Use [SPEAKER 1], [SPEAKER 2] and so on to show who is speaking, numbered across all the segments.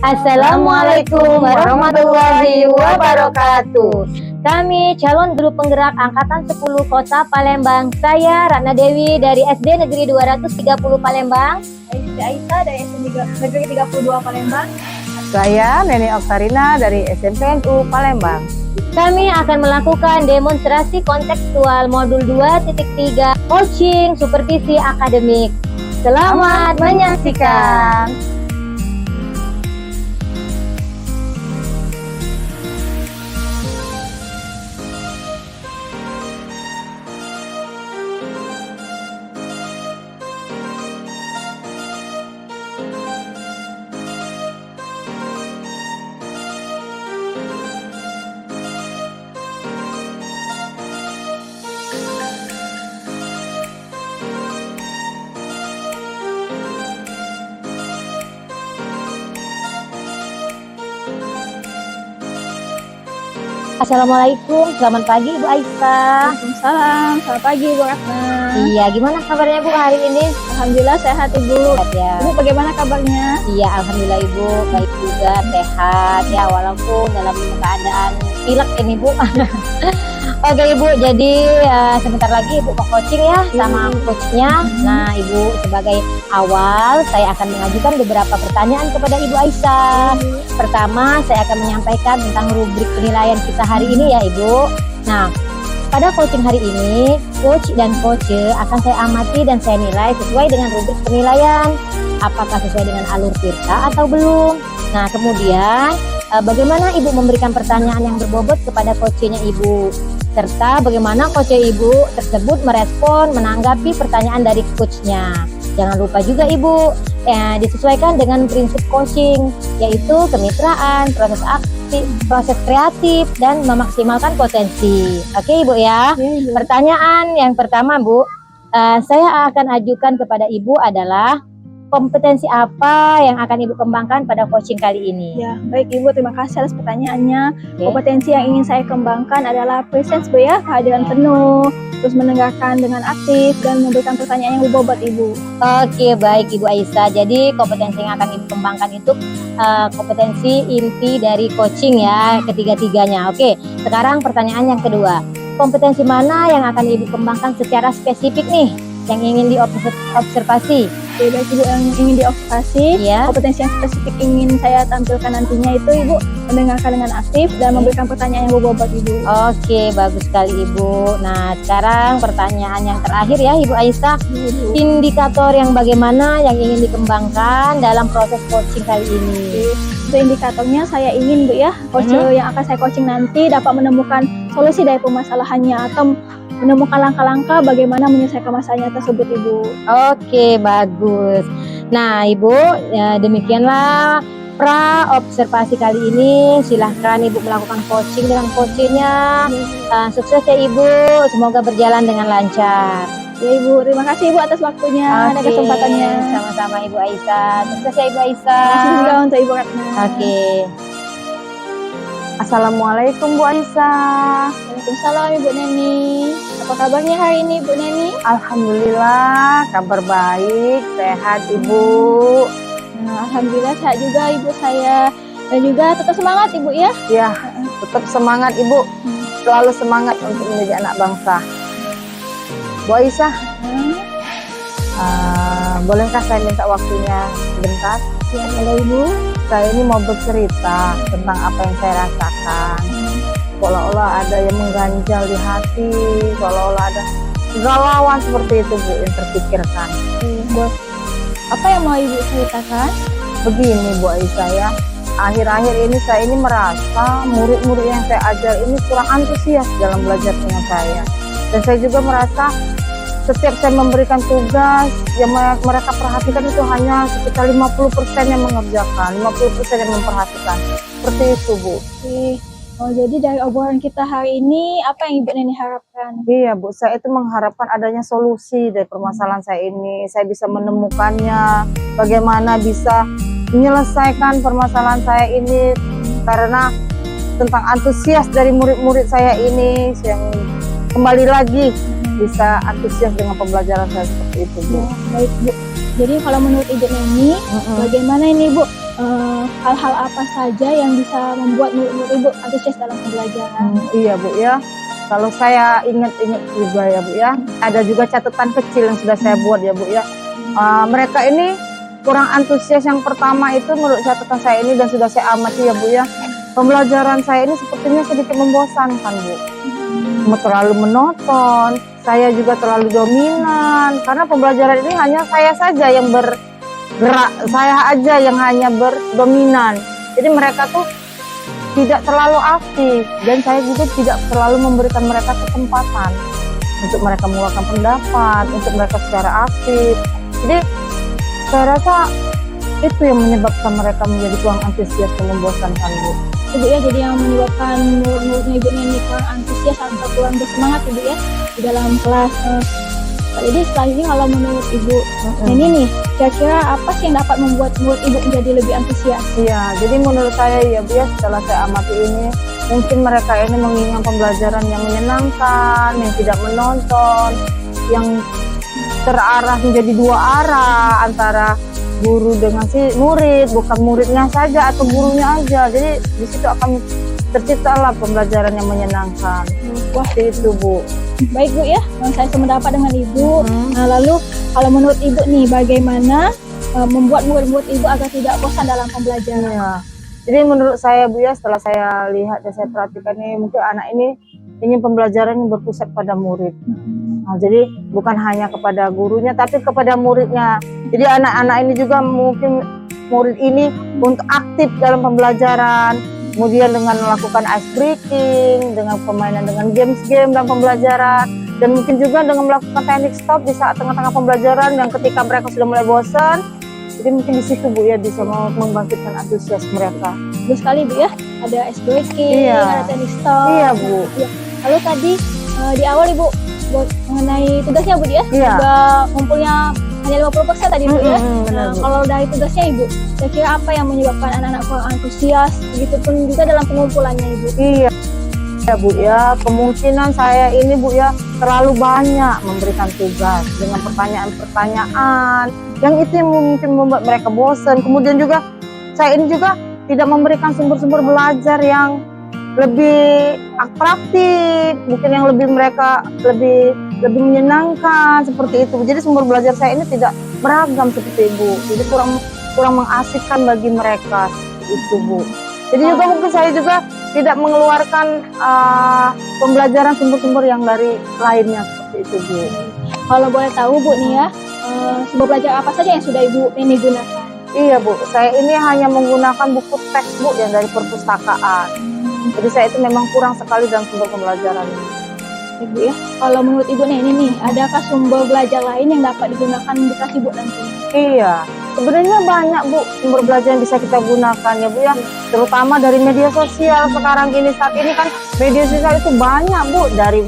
[SPEAKER 1] Assalamualaikum warahmatullahi wabarakatuh. Kami calon guru penggerak Angkatan 10 Kota Palembang. Saya Ratna Dewi dari SD Negeri 230 Palembang.
[SPEAKER 2] Aisyah dari SD Negeri 32 Palembang.
[SPEAKER 3] Saya Neni Oksarina dari SMP NU Palembang.
[SPEAKER 1] Kami akan melakukan demonstrasi kontekstual modul 2.3 coaching supervisi akademik. Selamat menyaksikan. Assalamualaikum, selamat pagi Ibu Aisyah.
[SPEAKER 2] Waalaikumsalam, selamat pagi Bu Ratna.
[SPEAKER 1] Iya, gimana kabarnya Bu hari ini?
[SPEAKER 2] Alhamdulillah sehat Ibu.
[SPEAKER 1] Sehat ya.
[SPEAKER 2] Ibu bagaimana kabarnya?
[SPEAKER 1] Iya, alhamdulillah Ibu baik juga, sehat ya, walaupun dalam keadaan pilek ini Bu. Oke Ibu, jadi sebentar lagi Ibu mau coaching ya sama coachnya. Nah Ibu, sebagai awal saya akan mengajukan beberapa pertanyaan kepada Ibu Aisyah. Pertama, saya akan menyampaikan tentang rubrik penilaian kita hari ini ya Ibu. Nah, pada coaching hari ini, coach dan coach akan saya amati dan saya nilai sesuai dengan rubrik penilaian. Apakah sesuai dengan alur tirta atau belum. Nah, kemudian bagaimana Ibu memberikan pertanyaan yang berbobot kepada coachnya Ibu, serta bagaimana coach Ibu tersebut merespon, menanggapi pertanyaan dari coachnya. Jangan lupa juga Ibu, disesuaikan dengan prinsip coaching, yaitu kemitraan, proses kreatif, dan memaksimalkan potensi. Oke Ibu ya.
[SPEAKER 2] Ibu.
[SPEAKER 1] Pertanyaan yang pertama Bu, saya akan ajukan kepada Ibu adalah kompetensi apa yang akan Ibu kembangkan pada coaching kali ini?
[SPEAKER 2] Ya, baik Ibu, terima kasih atas pertanyaannya.
[SPEAKER 1] Oke.
[SPEAKER 2] Kompetensi yang ingin saya kembangkan adalah presence Bu ya, kehadiran penuh, terus mendengarkan dengan aktif dan memberikan pertanyaan yang berbobot Ibu.
[SPEAKER 1] Oke, baik Ibu Aisyah. Jadi kompetensi yang akan Ibu kembangkan itu kompetensi inti dari coaching ya, ketiga-tiganya. Oke, sekarang pertanyaan yang kedua. Kompetensi mana yang akan Ibu kembangkan secara spesifik nih, yang ingin diobservasi?
[SPEAKER 2] Oke, baik Ibu, yang ingin diobservasi,
[SPEAKER 1] Ya.
[SPEAKER 2] kompetensi yang spesifik ingin saya tampilkan nantinya itu Ibu mendengarkan dengan aktif dan memberikan pertanyaan yang berbobot Ibu.
[SPEAKER 1] Oke, bagus sekali Ibu. Nah, sekarang pertanyaan yang terakhir ya Ibu Aisyah. Indikator yang bagaimana yang ingin dikembangkan dalam proses coaching kali ini?
[SPEAKER 2] Untuk indikatornya saya ingin Bu ya, coach yang akan saya coaching nanti dapat menemukan solusi dari permasalahannya atau menemukan langkah-langkah bagaimana menyelesaikan masalahnya tersebut Ibu.
[SPEAKER 1] Oke, bagus. Nah Ibu, demikianlah pra-observasi kali ini. Silahkan Ibu melakukan coaching dengan coachnya. Sukses ya Ibu, semoga berjalan dengan lancar.
[SPEAKER 2] Ya Ibu, terima kasih Ibu atas waktunya dan kesempatannya.
[SPEAKER 1] Sama-sama Ibu Aisyah. Sukses ya Ibu
[SPEAKER 2] Terima
[SPEAKER 1] Aisyah.
[SPEAKER 2] kasih juga untuk Ibu Ratna.
[SPEAKER 1] Oke.
[SPEAKER 3] Assalamualaikum Bu Aisyah.
[SPEAKER 2] Waalaikumsalam Ibu Neni. Apa kabarnya hari ini Bu Neni?
[SPEAKER 3] Alhamdulillah kabar baik, sehat Ibu.
[SPEAKER 2] Nah, alhamdulillah sehat juga Ibu saya. Dan juga tetap semangat Ibu ya.
[SPEAKER 3] Ya, tetap semangat Ibu. Selalu semangat untuk menjadi anak bangsa. Bu Aisyah, bolehkah saya minta waktunya sebentar?
[SPEAKER 2] Ya, halo Ibu.
[SPEAKER 3] Saya ini mau bercerita tentang apa yang saya rasakan. Seolah-olah ada yang mengganjal di hati, seolah-olah ada kegalauan seperti itu Bu yang terpikirkan.
[SPEAKER 2] Bu, apa yang mau Ibu ceritakan?
[SPEAKER 3] Begini Bu Aisyah ya, akhir-akhir ini saya ini merasa murid-murid yang saya ajar ini kurang antusias dalam belajar dengan saya. Dan saya juga merasa setiap saya memberikan tugas yang mereka perhatikan itu hanya sekitar 50% yang mengerjakan, 50% yang memperhatikan. Seperti itu Bu.
[SPEAKER 2] Oke. Oh, jadi dari obrolan kita hari ini, apa yang Ibu Neni harapkan?
[SPEAKER 3] Iya Bu, saya itu mengharapkan adanya solusi dari permasalahan saya ini. Saya bisa menemukannya, bagaimana bisa menyelesaikan permasalahan saya ini. Karena tentang antusias dari murid-murid saya ini, yang kembali lagi bisa antusias dengan pembelajaran saya seperti itu Bu.
[SPEAKER 2] Ya, baik Bu. Jadi kalau menurut Ibu Neni, bagaimana ini Bu hal-hal apa saja yang bisa membuat murid-murid Ibu antusias dalam pembelajaran?
[SPEAKER 3] Iya Bu ya, kalau saya ingat-ingat juga ya Bu ya, ada juga catatan kecil yang sudah saya buat ya Bu ya. Mereka ini kurang antusias yang pertama itu menurut catatan saya ini dan sudah saya amati ya Bu ya. Pembelajaran saya ini sepertinya sedikit membosankan Bu. Terlalu menonton, saya juga terlalu dominan karena pembelajaran ini hanya saya saja yang bergerak, saya aja yang hanya berdominan. Jadi mereka tuh tidak terlalu aktif dan saya juga tidak terlalu memberikan mereka kesempatan untuk mereka mengeluarkan pendapat, untuk mereka secara aktif. Jadi saya rasa itu yang menyebabkan mereka menjadi kurang antusias dan membosankan Bu.
[SPEAKER 2] Ibu ya, jadi yang menyebabkan murid-muridnya Ibu ini kurang antusias atau kurang bersemangat Ibu ya di dalam kelas. Jadi selanjutnya kalau menurut Ibu, ini nih kira-kira apa sih yang dapat membuat murid Ibu menjadi lebih antusias?
[SPEAKER 3] Iya, jadi menurut saya ya Bu ya, setelah saya amati ini, mungkin mereka ini menginginkan pembelajaran yang menyenangkan, yang tidak menonton, yang terarah menjadi dua arah antara guru dengan si murid, bukan muridnya saja atau gurunya aja. Jadi di situ akan terciptalah pembelajaran yang menyenangkan. Wah, itu Bu.
[SPEAKER 2] Baik Bu ya, saya sependapat dengan Ibu. Nah, lalu kalau menurut Ibu nih, bagaimana membuat murid-murid Ibu agar tidak bosan dalam pembelajaran?
[SPEAKER 3] Ya. Jadi menurut saya Bu ya, setelah saya lihat dan saya perhatikan ini, mungkin anak ini ingin pembelajaran yang berpusat pada murid. Nah, jadi bukan hanya kepada gurunya, tapi kepada muridnya. Jadi anak-anak ini juga mungkin murid ini untuk aktif dalam pembelajaran, kemudian dengan melakukan ice breaking, dengan permainan dengan game dalam pembelajaran, dan mungkin juga dengan melakukan teknik stop di saat tengah-tengah pembelajaran yang ketika mereka sudah mulai bosan. Jadi mungkin di situ Bu ya bisa membangkitkan antusias mereka.
[SPEAKER 2] Bagus sekali Bu ya, ada ice breaking, ada teknik stop.
[SPEAKER 3] Iya Bu.
[SPEAKER 2] Ya. Lalu tadi di awal Ibu buat mengenai tugasnya Bu ya, juga ngumpulnya hanya 50% tadi Bu ya. Nah, kalau dari tugasnya Ibu, kira-kira apa yang menyebabkan anak-anak kurang antusias, begitupun juga dalam pengumpulannya Ibu?
[SPEAKER 3] Iya ya Bu ya, kemungkinan saya ini Bu ya terlalu banyak memberikan tugas dengan pertanyaan-pertanyaan yang itu yang mungkin membuat mereka bosan. Kemudian juga saya ini juga tidak memberikan sumber-sumber belajar yang lebih atraktif, mungkin yang mereka lebih menyenangkan seperti itu. Jadi sumber belajar saya ini tidak beragam seperti Ibu. Jadi kurang mengasihkan bagi mereka itu Bu. Jadi juga mungkin saya juga tidak mengeluarkan pembelajaran sumber-sumber yang dari lainnya seperti itu Bu.
[SPEAKER 2] Kalau boleh tahu Bu nih ya, sumber belajar apa saja yang sudah Ibu ini gunakan?
[SPEAKER 3] Iya Bu, saya ini hanya menggunakan buku teks Bu yang dari perpustakaan. Jadi saya itu memang kurang sekali dalam sumber pembelajaran ini.
[SPEAKER 2] Ibu ya, kalau menurut Ibu nih, ini adakah sumber belajar lain yang dapat digunakan di kelas Ibu nanti?
[SPEAKER 3] Iya, sebenarnya banyak Bu sumber belajar yang bisa kita gunakan ya Bu ya, terutama dari media sosial sekarang ini. Saat ini kan media sosial itu banyak Bu, dari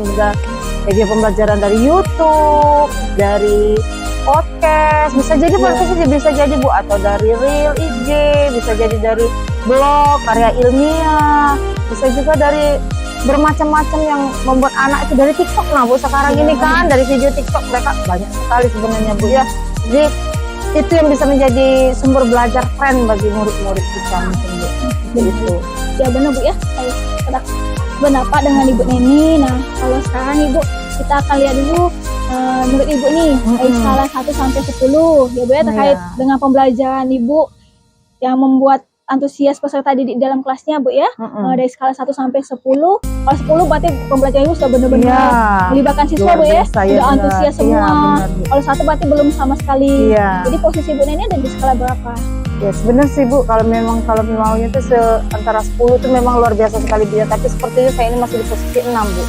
[SPEAKER 3] media pembelajaran dari YouTube, dari podcast, bisa jadi Bu, atau dari reel IG, bisa jadi dari blog, karya ilmiah, bisa juga dari bermacam-macam yang membuat anak itu dari TikTok. Nah Bu, sekarang ini kan dari video TikTok mereka banyak sekali sebenarnya Bu ya. Jadi itu yang bisa menjadi sumber belajar keren bagi murid-murid kita mungkin Bu. Gitu.
[SPEAKER 2] Ya benar Bu ya, saya pendapat dengan Ibu Neni. Nah kalau sekarang Ibu, kita akan lihat dulu menurut Ibu nih dari skala 1 sampai 10 ya Bu ya, terkait dengan pembelajaran Ibu yang membuat antusias peserta didik dalam kelasnya Bu ya. Dari skala 1 sampai 10. Kalau 10 berarti pembelajaran Ibu sudah benar-benar melibatkan siswa Bu ya. Sudah antusias semua. Kalau 1 berarti belum sama sekali. Jadi posisi Ibu Neni ada di skala berapa?
[SPEAKER 3] Ya sebenarnya sih Bu, kalau maunya itu antara 10 itu memang luar biasa sekali Bu ya. Tapi sepertinya saya ini masih di posisi 6 Bu.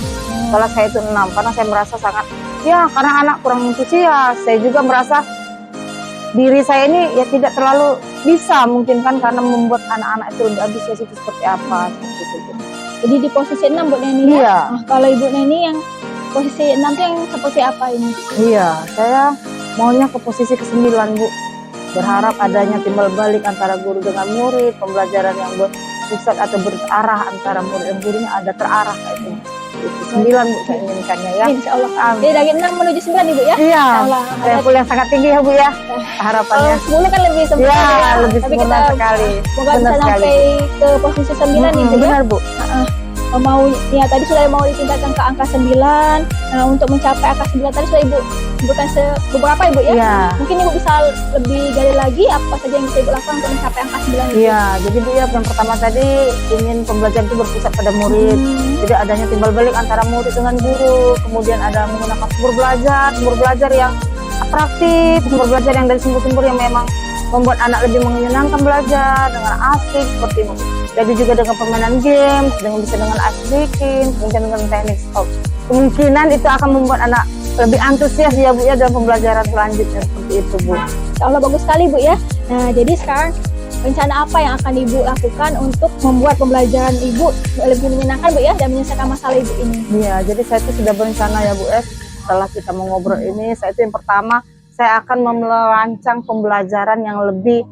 [SPEAKER 3] Kalau saya itu 6 karena saya merasa sangat karena anak kurang antusias. Saya juga merasa diri saya ini ya tidak terlalu bisa mungkin kan, karena membuat anak-anak itu lebih antusias itu seperti apa seperti itu.
[SPEAKER 2] Jadi di posisi 6 Bu Neni ya? Nah, kalau Ibu Neni yang posisi 6 itu yang seperti apa ini? Iya,
[SPEAKER 3] saya maunya ke posisi ke-9 Bu. Berharap adanya timbal balik antara guru dengan murid, pembelajaran yang berpusat atau berarah antara murid dan gurunya ada terarah kayak itu. seperti itu. 9 Bu saya inginkannya ya.
[SPEAKER 2] Insya Allah.
[SPEAKER 3] Amin.
[SPEAKER 2] Jadi dari 6 menuju 9 Ibu ya.
[SPEAKER 3] Iya,
[SPEAKER 2] Allah.
[SPEAKER 3] saya yang sangat tinggi ya Bu ya harapannya.
[SPEAKER 2] 10 kan lebih sempurna
[SPEAKER 3] Ya,
[SPEAKER 2] ya.
[SPEAKER 3] lebih
[SPEAKER 2] Tapi
[SPEAKER 3] sempurna
[SPEAKER 2] kita
[SPEAKER 3] sekali.
[SPEAKER 2] semoga
[SPEAKER 3] Benar
[SPEAKER 2] bisa
[SPEAKER 3] sekali,
[SPEAKER 2] sampai ke posisi 9 nih Bu ya.
[SPEAKER 3] benar Bu.
[SPEAKER 2] Mau ya tadi sudah mau ditingkatkan ke angka 9. Nah, untuk mencapai angka 9 tadi sudah Ibu sebutkan beberapa Ibu ya.
[SPEAKER 3] Iya.
[SPEAKER 2] Mungkin Ibu bisa lebih gali lagi apa saja yang bisa Ibu lakukan untuk mencapai angka 9 itu.
[SPEAKER 3] Iya, jadi Bu ya yang pertama tadi ingin pembelajaran itu berpusat pada murid. Jadi adanya timbal balik antara murid dengan guru. Kemudian ada menggunakan sumber belajar yang atraktif, sumber belajar yang dari sumber-sumber yang memang membuat anak lebih menyenangkan belajar dengan asik seperti itu. Jadi juga dengan permainan games, bisa dengan ice breaking, mungkin dengan teknik stop. Kemungkinan itu akan membuat anak lebih antusias ya Bu ya dalam pembelajaran selanjutnya seperti itu Bu.
[SPEAKER 2] Insya Allah bagus sekali Bu ya. Nah jadi sekarang rencana apa yang akan Ibu lakukan untuk membuat pembelajaran Ibu lebih menyenangkan Bu ya dan menyelesaikan masalah Ibu ini?
[SPEAKER 3] Iya, jadi saya itu sudah berencana ya Bu setelah kita mengobrol ini, saya itu yang pertama saya akan merancang pembelajaran yang lebih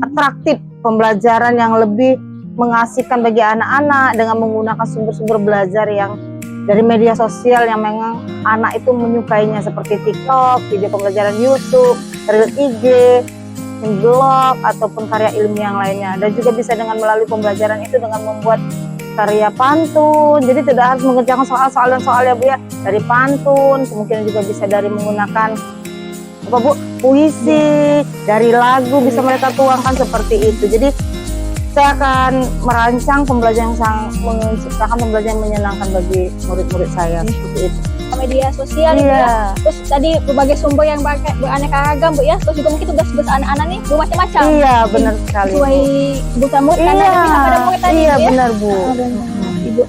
[SPEAKER 3] atraktif, pembelajaran yang lebih mengasihkan bagi anak-anak dengan menggunakan sumber-sumber belajar yang dari media sosial yang memang anak itu menyukainya seperti TikTok, video pembelajaran YouTube, reel IG, blog ataupun karya ilmiah yang lainnya. Dan juga bisa dengan melalui pembelajaran itu dengan membuat karya pantun. Jadi tidak harus mengerjakan soal-soal dan soalnya Bu ya, dari pantun, kemungkinan juga bisa dari menggunakan apa Bu, puisi, dari lagu bisa mereka tuangkan seperti itu. Jadi saya akan merancang pembelajaran yang sangat menciptakan pembelajaran yang menyenangkan bagi murid-murid saya seperti itu.
[SPEAKER 2] Media sosial Ibu ya. Terus tadi berbagai sumber yang beraneka ragam Bu ya. Terus juga mungkin tugas-tugas anak-anak nih bermacam-macam.
[SPEAKER 3] Iya, benar sekali.
[SPEAKER 2] Sesuai kebutuhan murid karena lebih kepada murid tadi
[SPEAKER 3] iya,
[SPEAKER 2] Bu ya.
[SPEAKER 3] benar Bu.
[SPEAKER 2] Ibu,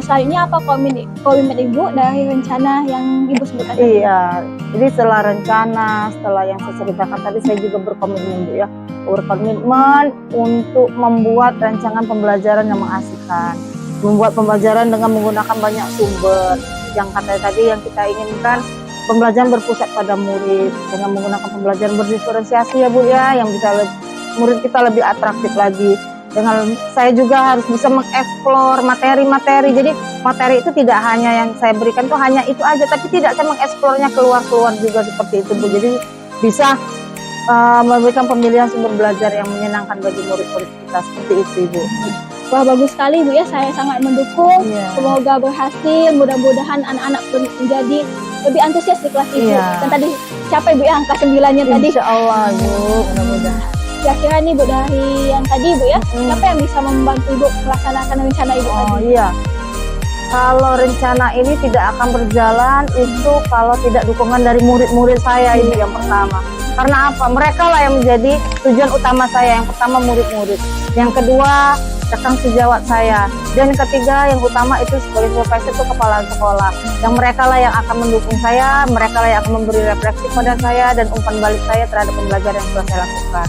[SPEAKER 2] selanjutnya apa komitmen Ibu dari rencana yang Ibu sebutkan tadi?
[SPEAKER 3] Iya, jadi setelah rencana, setelah yang saya ceritakan tadi, saya juga berkomitmen Bu ya, berkomitmen untuk membuat rancangan pembelajaran yang mengasihkan, membuat pembelajaran dengan menggunakan banyak sumber. Yang katanya tadi yang kita inginkan pembelajaran berpusat pada murid dengan menggunakan pembelajaran berdiferensiasi ya Bu ya, yang bisa murid kita lebih atraktif lagi. Dengan saya juga harus bisa mengeksplor materi-materi. Jadi materi itu tidak hanya yang saya berikan tuh hanya itu aja, tapi tidak saya mengeksplornya keluar-keluar juga seperti itu Bu. Jadi bisa memberikan pemilihan sumber belajar yang menyenangkan bagi murid-murid kita seperti itu Ibu.
[SPEAKER 2] Wah bagus sekali Bu ya, saya sangat mendukung. Semoga berhasil, mudah-mudahan anak-anak menjadi lebih antusias di kelas Ibu. Dan tadi capai Bu ya angka 9-nya tadi.
[SPEAKER 3] Insya Allah Bu, mudah-mudahan.
[SPEAKER 2] Kira-kira nih Bu dari yang tadi Bu ya, siapa yang bisa membantu Ibu melaksanakan rencana Ibu tadi?
[SPEAKER 3] Iya, kalau rencana ini tidak akan berjalan itu kalau tidak dukungan dari murid-murid saya ini yang pertama. Karena apa? Mereka lah yang menjadi tujuan utama saya. Yang pertama murid-murid, yang kedua rekan sejawat saya, dan yang ketiga yang utama itu sebagai supervisor itu kepala sekolah. Yang mereka lah yang akan mendukung saya, mereka lah yang akan memberi refleksi pada saya dan umpan balik saya terhadap pembelajaran yang telah saya lakukan.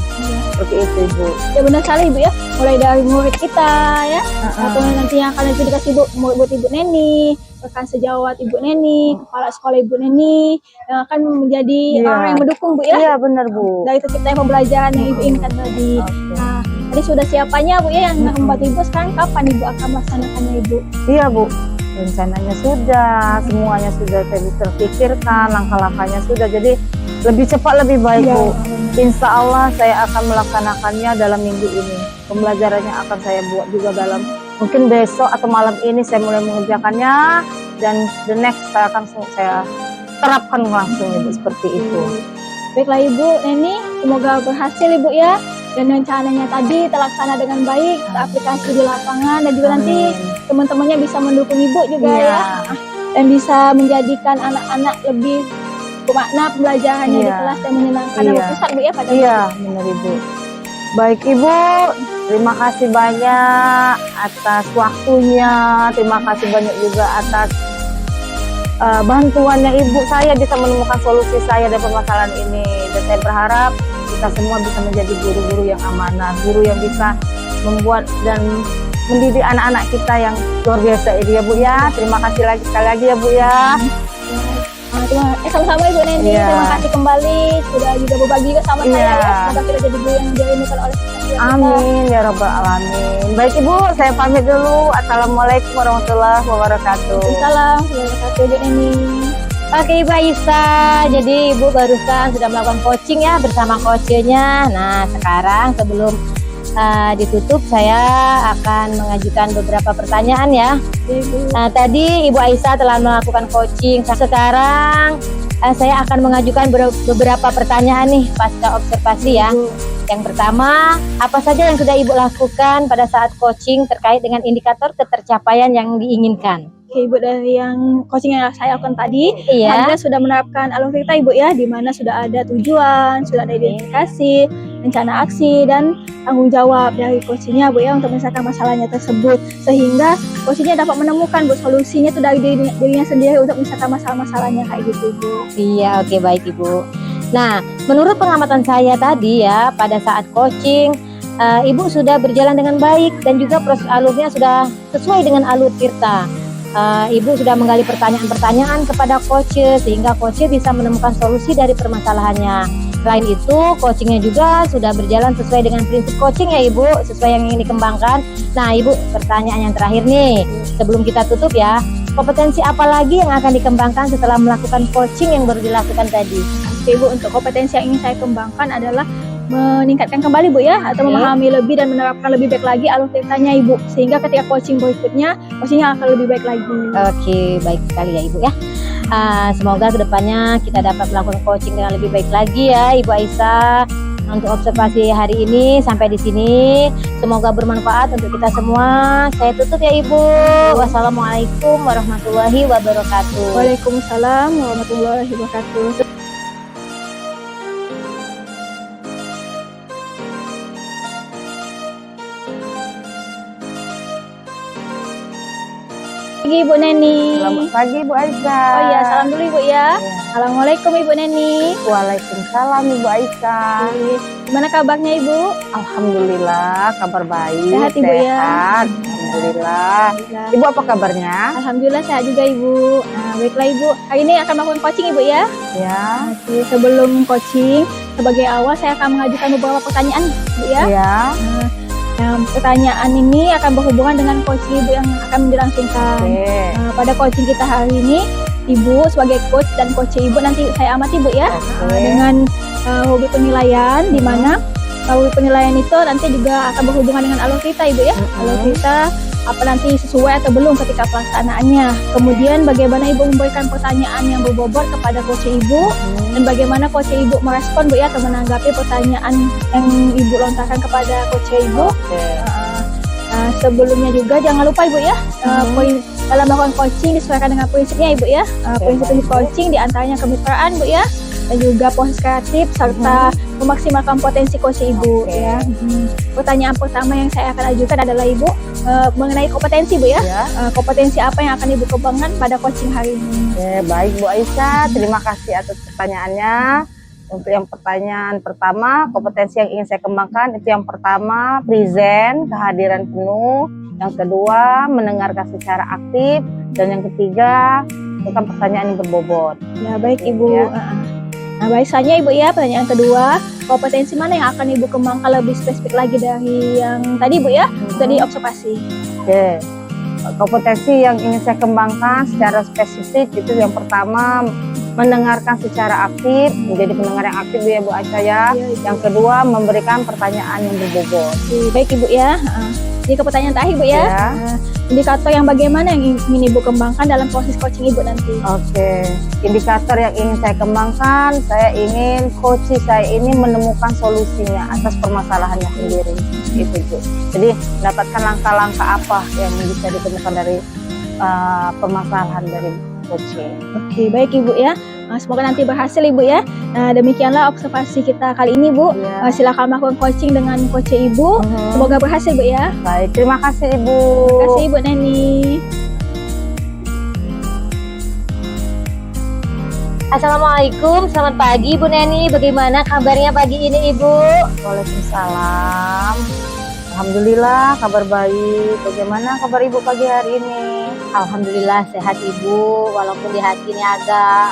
[SPEAKER 3] Seperti itu Ibu.
[SPEAKER 2] Ya benar sekali Ibu ya, mulai dari murid kita ya, atau nantinya akan itu dikasih buat Ibu Neni, rekan sejawat Ibu Neni, kepala sekolah Ibu Neni, yang akan menjadi orang yang mendukung Bu ya.
[SPEAKER 3] Iya benar Bu.
[SPEAKER 2] Dari terciptanya pembelajaran yang Ibu inginkan tadi. Nah, tadi sudah siapanya Bu ya yang membantu Ibu, sekarang kapan Ibu akan melaksanakannya Ibu?
[SPEAKER 3] Iya Bu, rencananya sudah, semuanya sudah terpikirkan, langkah-langkahnya sudah, jadi lebih cepat lebih baik Bu. Insya Allah saya akan melaksanakannya dalam minggu ini. Pembelajarannya akan saya buat juga dalam mungkin besok atau malam ini saya mulai mengerjakannya, dan the next saya akan saya terapkan langsung Ibu seperti itu.
[SPEAKER 2] Baiklah Ibu Neni, semoga berhasil Ibu ya, dan rencananya tadi terlaksana dengan baik, teraplikasi di lapangan, dan juga nanti teman-temannya bisa mendukung Ibu juga ya, dan bisa menjadikan anak-anak lebih bermakna pembelajarannya di kelas dan menyenangkan dan berpusat Bu ya pada
[SPEAKER 3] benar Ibu. Baik Ibu, terima kasih banyak atas waktunya, terima kasih banyak juga atas bantuannya Ibu, saya bisa menemukan solusi saya dari permasalahan ini, dan saya berharap kita semua bisa menjadi guru-guru yang amanah, guru yang bisa membuat dan mendidik anak-anak kita yang luar biasa ini ya Bu ya. Terima kasih lagi sekali lagi ya Bu ya.
[SPEAKER 2] Sama-sama Ibu Neni, terima kasih kembali sudah juga berbagi juga sama saya ya. Semoga kita jadi guru yang dirindukan oleh
[SPEAKER 3] Amin ya rabbal alamin. Baik Ibu, saya pamit dulu. Assalamualaikum warahmatullahi wabarakatuh.
[SPEAKER 2] Salam wabarakatuh Ibu Neni.
[SPEAKER 1] Oke Ibu Aisyah, jadi Ibu barusan sudah melakukan coaching ya bersama coachnya. Nah sekarang sebelum ditutup saya akan mengajukan beberapa pertanyaan ya. Nah tadi Ibu Aisyah telah melakukan coaching. Sekarang saya akan mengajukan beberapa pertanyaan nih pasca observasi ya. Yang pertama, apa saja yang sudah Ibu lakukan pada saat coaching terkait dengan indikator ketercapaian yang diinginkan?
[SPEAKER 2] Oke Ibu, dari yang coaching yang saya lakukan tadi,
[SPEAKER 1] Iya.
[SPEAKER 2] Anda sudah menerapkan Alurita Ibu ya, di mana sudah ada tujuan, sudah ada identifikasi, rencana aksi, dan tanggung jawab dari coachingnya Bu ya untuk menyelesaikan masalahnya tersebut, sehingga coachingnya dapat menemukan Bu solusinya itu dari dirinya sendiri untuk menyelesaikan masalah-masalahnya kayak gitu Bu.
[SPEAKER 1] Iya, oke baik Ibu. Nah, menurut pengamatan saya tadi ya, pada saat coaching, Ibu sudah berjalan dengan baik dan juga proses alurnya sudah sesuai dengan alur Tirta. Ibu sudah menggali pertanyaan-pertanyaan kepada coach sehingga coach bisa menemukan solusi dari permasalahannya. Selain itu, coachingnya juga sudah berjalan sesuai dengan prinsip coaching ya Ibu, sesuai yang ingin dikembangkan. Nah Ibu, pertanyaan yang terakhir nih, sebelum kita tutup ya, kompetensi apa lagi yang akan dikembangkan setelah melakukan coaching yang baru dilakukan tadi?
[SPEAKER 2] Oke Bu, untuk kompetensi yang ingin saya kembangkan adalah meningkatkan kembali Bu ya, atau memahami lebih dan menerapkan lebih baik lagi alur ceritanya Ibu, sehingga ketika coaching berikutnya, coachingnya akan lebih baik lagi.
[SPEAKER 1] Oke, baik sekali ya Ibu ya. Semoga kedepannya kita dapat melakukan coaching dengan lebih baik lagi ya Ibu Aisyah. Untuk observasi hari ini sampai di sini, semoga bermanfaat untuk kita semua. Saya tutup ya Ibu. Wassalamualaikum warahmatullahi wabarakatuh.
[SPEAKER 2] Waalaikumsalam warahmatullahi wabarakatuh. Pagi Ibu Neni.
[SPEAKER 3] Selamat pagi Bu Aisyah.
[SPEAKER 2] Oh iya, salam dulu Ibu ya.
[SPEAKER 3] Ya.
[SPEAKER 2] Assalamualaikum Ibu Neni.
[SPEAKER 3] Waalaikumsalam Ibu Aisyah.
[SPEAKER 2] Gimana kabarnya Ibu?
[SPEAKER 3] Alhamdulillah, kabar baik.
[SPEAKER 2] Sehat, Ibu, ya?
[SPEAKER 3] Sehat. Alhamdulillah. Ibu apa kabarnya?
[SPEAKER 2] Alhamdulillah sehat juga Ibu. Nah, baiklah Ibu. Hari ini akan melakukan coaching Ibu ya.
[SPEAKER 3] Ya.
[SPEAKER 2] Oke, sebelum coaching, sebagai awal saya akan mengajukan beberapa pertanyaan Bu ya.
[SPEAKER 3] Ya.
[SPEAKER 2] Nah, pertanyaan ini akan berhubungan dengan coaching Ibu yang akan dilangsungkan.
[SPEAKER 3] Oke.
[SPEAKER 2] Nah, pada coaching kita hari ini, Ibu sebagai coach dan coach Ibu nanti saya amati Bu ya.
[SPEAKER 3] Oke.
[SPEAKER 2] Dengan hobi penilaian, di mana hobi penilaian itu nanti juga akan berhubungan dengan alur kita Ibu ya. Alur kita apa nanti sesuai atau belum ketika pelaksanaannya. Kemudian bagaimana Ibu memberikan pertanyaan yang berbobot kepada coach Ibu, dan bagaimana coach Ibu merespon Bu ya atau menanggapi pertanyaan yang Ibu lontarkan kepada coach Ibu.
[SPEAKER 3] Oke.
[SPEAKER 2] Sebelumnya juga jangan lupa Ibu ya, poin dalam melakukan coaching disesuaikan dengan prinsipnya Ibu ya. Prinsip coaching diantaranya kemitraan Bu ya, dan juga proses kreatif serta memaksimalkan potensi coach Ibu ya. Pertanyaan pertama yang saya akan ajukan adalah Ibu mengenai kompetensi Bu ya. Kompetensi apa yang akan Ibu kembangkan pada coaching hari ini?
[SPEAKER 3] Oke, baik Bu Aisyah, terima kasih atas pertanyaannya. Untuk yang pertanyaan pertama, kompetensi yang ingin saya kembangkan itu yang pertama present, kehadiran penuh. Yang kedua, mendengarkan secara aktif. Dan yang ketiga, bukan pertanyaan yang berbobot.
[SPEAKER 2] Ya baik Ibu.
[SPEAKER 3] Ya.
[SPEAKER 2] Nah baik saja Ibu ya, pertanyaan kedua, kompetensi mana yang akan Ibu kembangkan lebih spesifik lagi dari yang tadi Bu ya, dari observasi.
[SPEAKER 3] Oke, kompetensi yang ingin saya kembangkan secara spesifik itu yang pertama, mendengarkan secara aktif, menjadi pendengar yang aktif Bu ya Bu Aisyah ya. Yang kedua, memberikan pertanyaan yang berbobot.
[SPEAKER 2] Baik Ibu ya. Jadi ke pertanyaan terakhir Bu ya.
[SPEAKER 3] Ya.
[SPEAKER 2] Indikator yang bagaimana yang ingin Ibu kembangkan dalam proses coaching Ibu nanti?
[SPEAKER 3] Oke, indikator yang ingin saya kembangkan, saya ingin coach saya ini menemukan solusinya atas permasalahannya sendiri. Itu Bu. Jadi dapatkan langkah-langkah apa yang bisa ditemukan dari permasalahan dari coaching.
[SPEAKER 2] Oke, baik Ibu ya. Semoga nanti berhasil Ibu ya. Nah, demikianlah observasi kita kali ini Bu.
[SPEAKER 3] Ya.
[SPEAKER 2] Silakan melakukan coaching dengan coach Ibu. Semoga berhasil Bu ya.
[SPEAKER 3] Baik, terima kasih Ibu.
[SPEAKER 2] Terima kasih Ibu Neni.
[SPEAKER 1] Assalamualaikum, selamat pagi Bu Neni. Bagaimana kabarnya pagi ini Ibu?
[SPEAKER 3] Waalaikumsalam. Alhamdulillah kabar baik. Bagaimana kabar Ibu pagi hari ini?
[SPEAKER 1] Alhamdulillah sehat Ibu, walaupun di hati ini agak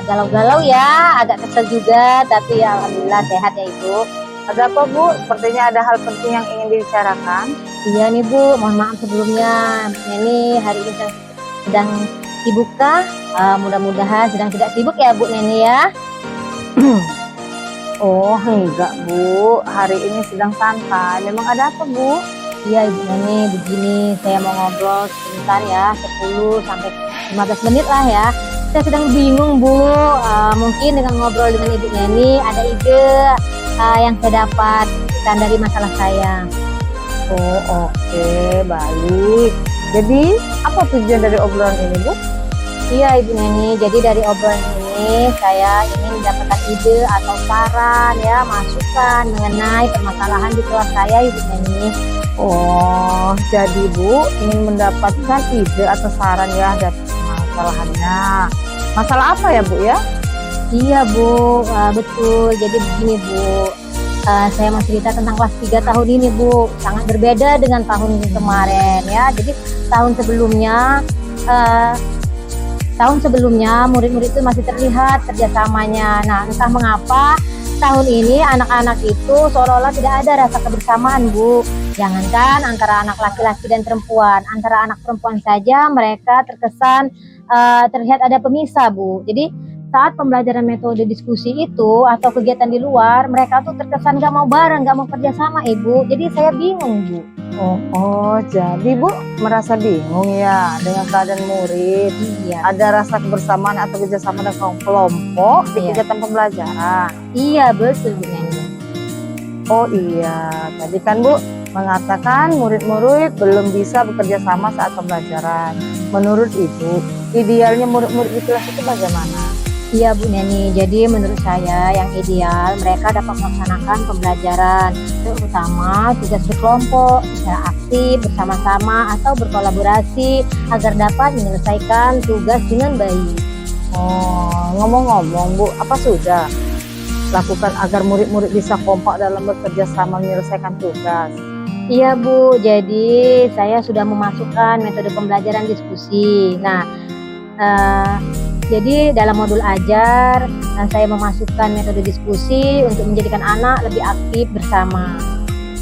[SPEAKER 1] galau-galau ya, agak kesel juga, tapi alhamdulillah sehat ya Ibu.
[SPEAKER 3] Ada apa Bu? Sepertinya ada hal penting yang ingin dibicarakan.
[SPEAKER 1] Iya nih Bu, mohon maaf sebelumnya. Neni hari ini sedang sibuk kah? Mudah-mudahan sedang tidak sibuk ya Bu Neni ya.
[SPEAKER 3] Oh enggak Bu, hari ini sedang santai. Memang ada apa Bu?
[SPEAKER 1] Iya Ibu Neni, begini saya mau ngobrol sebentar ya, 10 sampai 15 menit lah ya. Saya sedang bingung Bu, mungkin dengan ngobrol dengan Ibu Neni ada ide yang saya dapatkan dari masalah saya.
[SPEAKER 3] Oh oke, baik. Jadi apa tujuan dari obrolan ini Bu?
[SPEAKER 1] Iya Ibu Neni, jadi dari obrolan ini saya ingin mendapatkan ide atau saran ya, masukan mengenai permasalahan di keluarga saya Ibu Neni.
[SPEAKER 3] Oh, jadi Bu ingin mendapatkan ide atau saran ya dari permasalahannya. Masalah apa ya Bu ya?
[SPEAKER 1] Iya Bu, betul. Jadi begini Bu, saya mau cerita tentang kelas 3 tahun ini Bu. Sangat berbeda dengan tahun kemarin ya. Jadi tahun sebelumnya murid-murid itu masih terlihat kerjasamanya. Nah entah mengapa tahun ini anak-anak itu seolah-olah tidak ada rasa kebersamaan Bu. Jangankan antara anak laki-laki dan perempuan, antara anak perempuan saja mereka terkesan terlihat ada pemisah Bu. Jadi saat pembelajaran metode diskusi itu atau kegiatan di luar, mereka tuh terkesan gak mau bareng, gak mau kerjasama Ibu. Jadi saya bingung Bu.
[SPEAKER 3] Oh, jadi Bu merasa bingung ya dengan keadaan murid.
[SPEAKER 1] Iya.
[SPEAKER 3] Ada rasa kebersamaan atau kerjasama dengan kelompok di kegiatan pembelajaran.
[SPEAKER 1] Iya betul Bu Neni.
[SPEAKER 3] Oh iya, tadi kan Bu mengatakan murid-murid belum bisa bekerja sama saat pembelajaran. Menurut Ibu, idealnya murid-murid di kelas itu bagaimana?
[SPEAKER 1] Iya Bu Neni, jadi menurut saya yang ideal mereka dapat melaksanakan pembelajaran terutama tugas berkelompok secara aktif bersama-sama atau berkolaborasi agar dapat menyelesaikan tugas dengan baik.
[SPEAKER 3] Oh, ngomong-ngomong Bu, apa sudah lakukan agar murid-murid bisa kompak dalam bekerja sama menyelesaikan tugas?
[SPEAKER 1] Iya Bu, jadi saya sudah memasukkan metode pembelajaran diskusi. Nah, jadi dalam modul ajar saya memasukkan metode diskusi untuk menjadikan anak lebih aktif bersama.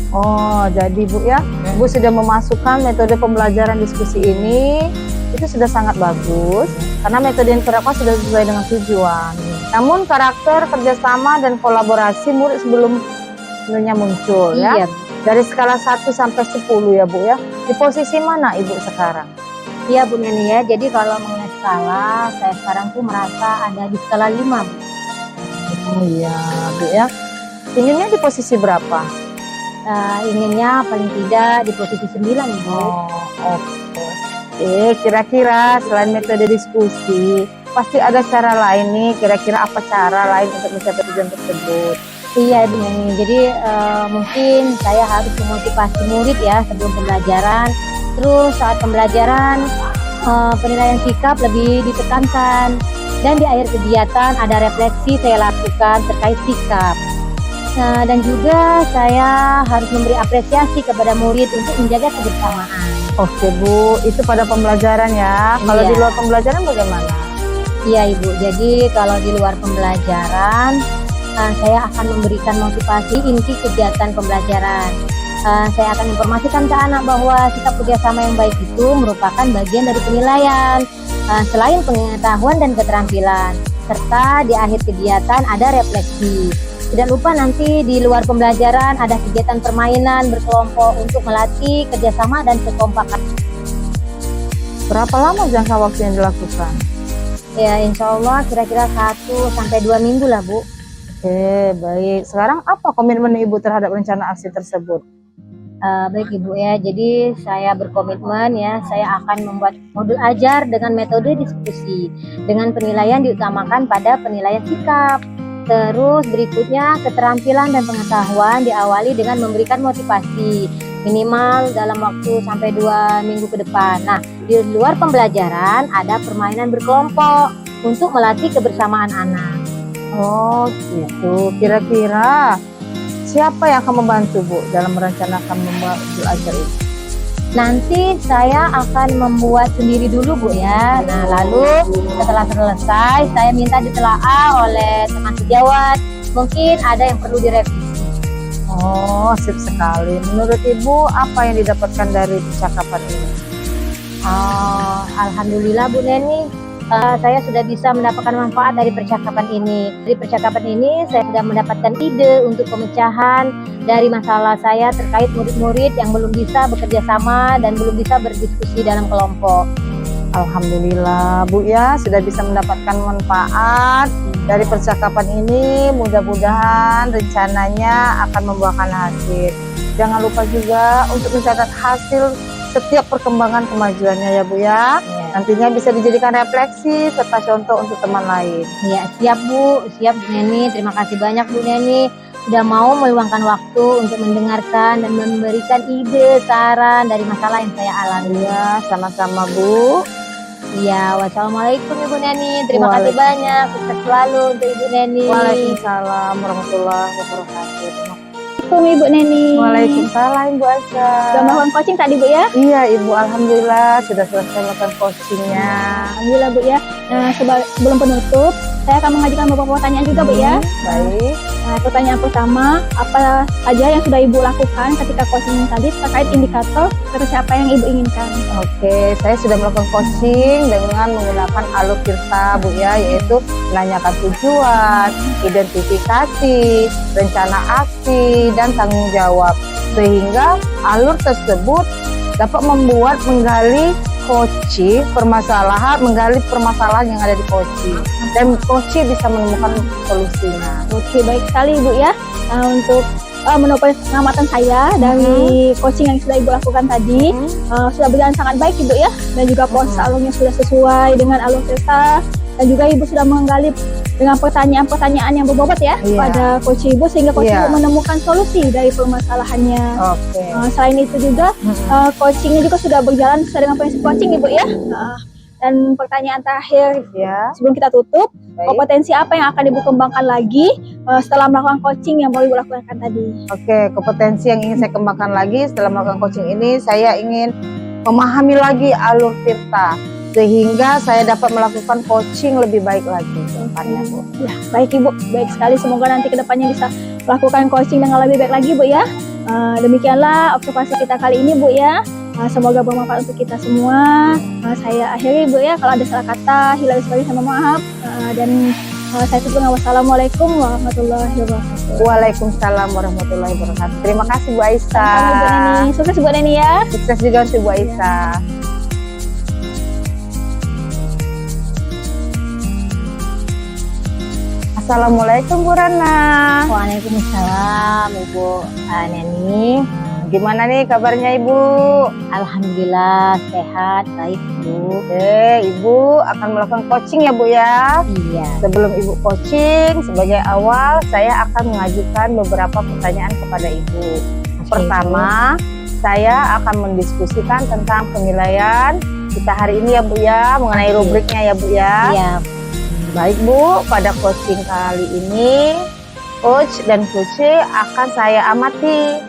[SPEAKER 3] Oh, jadi Bu ya, Bu sudah memasukkan metode pembelajaran diskusi ini, itu sudah sangat bagus karena metode yang diterapkan sudah sesuai dengan tujuan. Namun karakter kerjasama dan kolaborasi murid sebelumnya muncul ya.
[SPEAKER 1] Iya.
[SPEAKER 3] Dari skala 1 sampai 10 ya Bu ya. Di posisi mana Ibu sekarang?
[SPEAKER 1] Iya Bu Neni ya, jadi kalau mengenai skala, saya sekarang tuh merasa ada di skala 5 Bu.
[SPEAKER 3] Oh iya Bu ya. Inginnya di posisi berapa?
[SPEAKER 1] Inginnya paling tidak di posisi 9 Bu.
[SPEAKER 3] Oh oke. Kira-kira selain metode diskusi, pasti ada cara lain nih, kira-kira apa cara lain untuk mencapai tujuan tersebut?
[SPEAKER 1] Iya Bu Neni, jadi mungkin saya harus memotivasi murid ya sebelum pembelajaran. Terus saat pembelajaran penilaian sikap lebih ditekankan dan di akhir kegiatan ada refleksi saya lakukan terkait sikap. Dan juga saya harus memberi apresiasi kepada murid untuk menjaga kebersamaan.
[SPEAKER 3] Oke Bu, itu pada pembelajaran ya. Kalau
[SPEAKER 1] Iya.
[SPEAKER 3] di luar pembelajaran bagaimana?
[SPEAKER 1] Iya Ibu, jadi kalau di luar pembelajaran saya akan memberikan motivasi inti kegiatan pembelajaran. Saya akan informasikan ke anak bahwa sikap kerjasama yang baik itu merupakan bagian dari penilaian selain pengetahuan dan keterampilan, serta di akhir kegiatan ada refleksi. Tidak lupa nanti di luar pembelajaran ada kegiatan permainan berkelompok untuk melatih kerjasama dan kekompakan.
[SPEAKER 3] Berapa lama jangka waktu yang dilakukan?
[SPEAKER 1] Ya insya Allah kira-kira 1 sampai 2 minggu lah Bu.
[SPEAKER 3] Oke baik, sekarang apa komitmen Ibu terhadap rencana aksi tersebut?
[SPEAKER 1] Baik Ibu ya, jadi saya berkomitmen ya, saya akan membuat modul ajar dengan metode diskusi dengan penilaian diutamakan pada penilaian sikap. Terus berikutnya keterampilan dan pengetahuan diawali dengan memberikan motivasi minimal dalam waktu sampai 2 minggu ke depan. Nah di luar pembelajaran ada permainan berkelompok untuk melatih kebersamaan anak.
[SPEAKER 3] Oh gitu, kira-kira siapa yang akan membantu Bu dalam merencanakan modul ajar ini?
[SPEAKER 1] Nanti saya akan membuat sendiri dulu Bu ya. Nah lalu setelah selesai saya minta ditelaah oleh teman sejawat. Mungkin ada yang perlu direvisi.
[SPEAKER 3] Oh, sip sekali. Menurut Ibu, apa yang didapatkan dari percakapan ini?
[SPEAKER 1] Alhamdulillah Bu Neni, saya sudah bisa mendapatkan manfaat dari percakapan ini. Dari percakapan ini saya sudah mendapatkan ide untuk pemecahan dari masalah saya terkait murid-murid yang belum bisa bekerja sama dan belum bisa berdiskusi dalam kelompok.
[SPEAKER 3] Alhamdulillah Bu ya, sudah bisa mendapatkan manfaat dari percakapan ini. Mudah-mudahan rencananya akan membuahkan hasil. Jangan lupa juga untuk mencatat hasil setiap perkembangan kemajuannya ya Bu ya. Nantinya bisa dijadikan refleksi serta contoh untuk teman lain.
[SPEAKER 1] Ya, siap Bu Neni. Terima kasih banyak Bu Neni sudah mau meluangkan waktu untuk mendengarkan dan memberikan ide, saran dari masalah yang saya alami.
[SPEAKER 3] Ya, sama-sama Bu.
[SPEAKER 1] Iya, wassalamualaikum Ibu Neni. Terima kasih banyak. Sukses selalu untuk Ibu Neni.
[SPEAKER 3] Waalaikumsalam warahmatullahi wabarakatuh.
[SPEAKER 2] Assalamualaikum Ibu Neni.
[SPEAKER 3] Waalaikumsalam Bu Aisyah.
[SPEAKER 2] Sudah melakukan coaching tadi Bu ya?
[SPEAKER 3] Iya Ibu, alhamdulillah sudah selesai melakukan coachingnya.
[SPEAKER 2] Alhamdulillah Bu ya. Nah, sebelum penutup, saya akan mengajukan beberapa pertanyaan juga Bu ya.
[SPEAKER 3] Baik.
[SPEAKER 2] Nah, pertanyaan pertama, apa saja yang sudah Ibu lakukan ketika coaching tadi terkait indikator apa yang Ibu inginkan?
[SPEAKER 3] Oke, saya sudah melakukan coaching dengan menggunakan alur Tirta Bu ya, yaitu menanyakan tujuan, identifikasi, rencana aksi, dan tanggung jawab. Sehingga alur tersebut dapat membuat menggali menggali permasalahan yang ada di coaching, dan coaching bisa menemukan solusinya.
[SPEAKER 2] Oke, baik sekali Ibu ya. Nah, untuk menurut pengamatan saya dari coaching yang sudah Ibu lakukan tadi, sudah berjalan sangat baik Ibu ya, dan juga proses alurnya sudah sesuai dengan alur kita, dan juga Ibu sudah menggali dengan pertanyaan-pertanyaan yang berbobot ya pada coach Ibu, sehingga coach Ibu menemukan solusi dari permasalahannya. Selain itu juga coachingnya juga sudah berjalan sesuai dengan prinsip coaching Ibu ya. Dan pertanyaan terakhir sebelum kita tutup, kompetensi apa yang akan Ibu kembangkan lagi setelah melakukan coaching yang baru Ibu lakukan tadi?
[SPEAKER 3] Oke, kompetensi yang ingin saya kembangkan lagi setelah melakukan coaching ini, saya ingin memahami lagi alur Tirta, sehingga saya dapat melakukan coaching lebih baik lagi ke depannya Bu.
[SPEAKER 2] Ya, baik Ibu, baik sekali. Semoga nanti kedepannya bisa melakukan coaching dengan lebih baik lagi Bu ya. Demikianlah observasi kita kali ini Bu ya. Semoga bermanfaat untuk kita semua. Saya akhiri Bu ya, kalau ada salah kata, hilang sekali sama maaf. Dan saya tutup dengan wassalamualaikum warahmatullahi wabarakatuh.
[SPEAKER 3] Waalaikumsalam warahmatullahi wabarakatuh. Terima kasih Bu Aisyah.
[SPEAKER 2] Sama-sama Bu Neni. Sukses Bu Neni ya.
[SPEAKER 3] Sukses juga untuk Bu Aisyah. Assalamualaikum Bu Rana.
[SPEAKER 1] Waalaikumsalam Ibu Neni.
[SPEAKER 3] Gimana nih kabarnya Ibu?
[SPEAKER 1] Alhamdulillah sehat, baik Bu.
[SPEAKER 3] Ibu akan melakukan coaching ya Bu ya?
[SPEAKER 1] Iya.
[SPEAKER 3] Sebelum Ibu coaching, sebagai awal saya akan mengajukan beberapa pertanyaan kepada Ibu. Pertama, saya akan mendiskusikan tentang penilaian kita hari ini ya Bu ya, mengenai rubriknya ya Bu ya.
[SPEAKER 1] Iya.
[SPEAKER 3] Baik Bu, pada coaching kali ini coach dan coach akan saya amati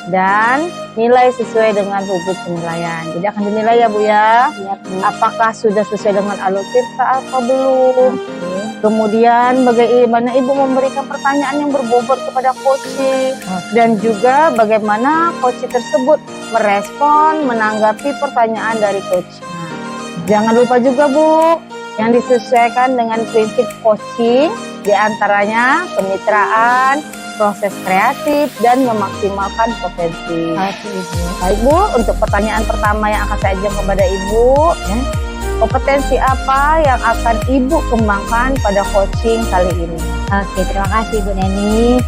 [SPEAKER 3] dan nilai sesuai dengan rubrik penilaian. Jadi akan dinilai ya Bu ya.
[SPEAKER 1] Iya Bu.
[SPEAKER 3] Apakah sudah sesuai dengan alur Tirta atau belum. Kemudian bagaimana Ibu memberikan pertanyaan yang berbobot kepada coach, dan juga bagaimana coach tersebut merespon, menanggapi pertanyaan dari coach. Jangan lupa juga Bu, yang disesuaikan dengan prinsip coaching, diantaranya kemitraan, proses kreatif, dan memaksimalkan potensi. Baik Bu, untuk pertanyaan pertama yang akan saya ajukan kepada Ibu, kompetensi apa yang akan Ibu kembangkan pada coaching kali ini?
[SPEAKER 1] Oke, terima kasih Bu Neni.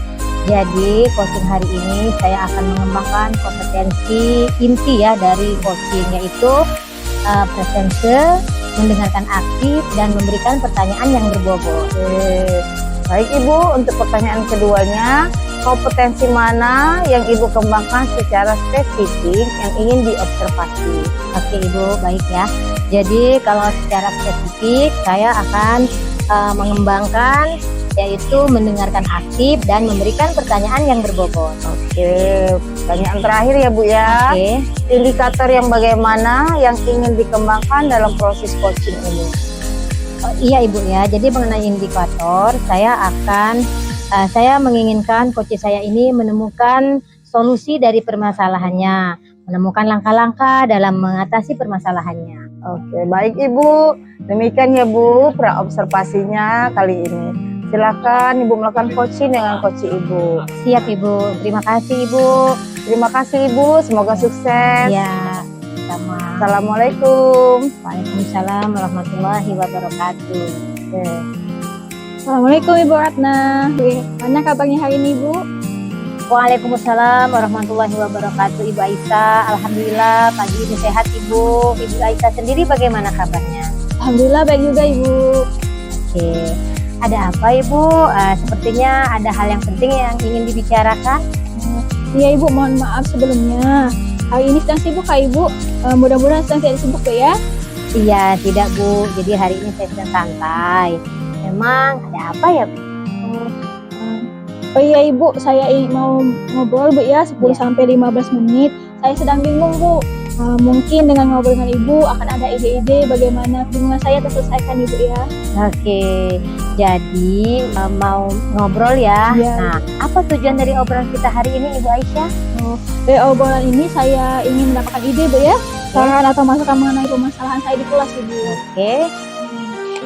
[SPEAKER 1] Jadi coaching hari ini saya akan mengembangkan kompetensi inti ya dari coaching, yaitu presence, mendengarkan aktif, dan memberikan pertanyaan yang berbobot.
[SPEAKER 3] Baik Ibu, untuk pertanyaan keduanya, kompetensi mana yang Ibu kembangkan secara spesifik yang ingin diobservasi?
[SPEAKER 1] Oke Ibu, baik ya. Jadi kalau secara spesifik saya akan mengembangkan yaitu mendengarkan aktif dan memberikan pertanyaan yang berbobot.
[SPEAKER 3] Oke, pertanyaan terakhir ya Bu ya.
[SPEAKER 1] Oke.
[SPEAKER 3] Indikator yang bagaimana yang ingin dikembangkan dalam proses coaching ini?
[SPEAKER 1] Oh, iya Ibu ya, jadi mengenai indikator saya akan Saya menginginkan coach saya ini menemukan solusi dari permasalahannya, menemukan langkah-langkah dalam mengatasi permasalahannya.
[SPEAKER 3] Oke, baik Ibu. Demikian ya Bu, praobservasinya kali ini. Silakan Ibu melakukan coaching dengan coach Ibu.
[SPEAKER 1] Siap Ibu, terima kasih Ibu.
[SPEAKER 3] Terima kasih Ibu, semoga sukses.
[SPEAKER 1] Ya, sama.
[SPEAKER 3] Assalamualaikum.
[SPEAKER 1] Waalaikumsalam warahmatullahi wabarakatuh.
[SPEAKER 3] Oke.
[SPEAKER 2] Assalamualaikum Ibu Ratna. Mana kabarnya hari ini Bu?
[SPEAKER 1] Waalaikumsalam warahmatullahi wabarakatuh. Ibu Aisyah, alhamdulillah pagi ini sehat Ibu. Ibu Aisyah sendiri bagaimana kabarnya?
[SPEAKER 2] Alhamdulillah baik juga Ibu.
[SPEAKER 1] Oke, ada apa Ibu? Sepertinya ada hal yang penting yang ingin dibicarakan.
[SPEAKER 2] Iya Ibu, mohon maaf sebelumnya. Hari ini sedang sibuk Kak Ibu. Mudah-mudahan sedang tidak sibuk Bu ya.
[SPEAKER 1] Iya, tidak Bu. Jadi hari ini saya sedang santai. Memang ada apa ya Bu?
[SPEAKER 2] Oh iya Ibu, saya mau ngobrol Bu ya, 10
[SPEAKER 1] Iya.
[SPEAKER 2] sampai 15 menit. Saya sedang bingung Bu. Mungkin dengan ngobrol dengan Ibu akan ada ide-ide bagaimana kebingungan saya terselesaikan Ibu ya.
[SPEAKER 1] Oke, jadi mau ngobrol ya.
[SPEAKER 2] Iya.
[SPEAKER 1] Nah, apa tujuan dari obrolan kita hari ini Ibu Aisyah?
[SPEAKER 2] Dari obrolan ini saya ingin mendapatkan ide Bu ya, saran atau masukan mengenai permasalahan saya di kelas Ibu.
[SPEAKER 1] Oke,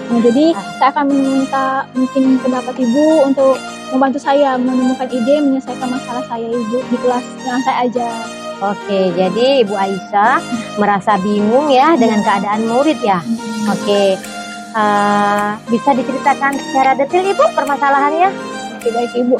[SPEAKER 2] Nah, jadi saya akan meminta mungkin pendapat Ibu untuk membantu saya menemukan ide menyelesaikan masalah saya Ibu di kelas yang saya ajar.
[SPEAKER 1] oke. Jadi Ibu Aisyah merasa bingung ya dengan keadaan murid ya. Oke, bisa diceritakan secara detail Ibu permasalahannya?
[SPEAKER 2] Oke, baik Ibu.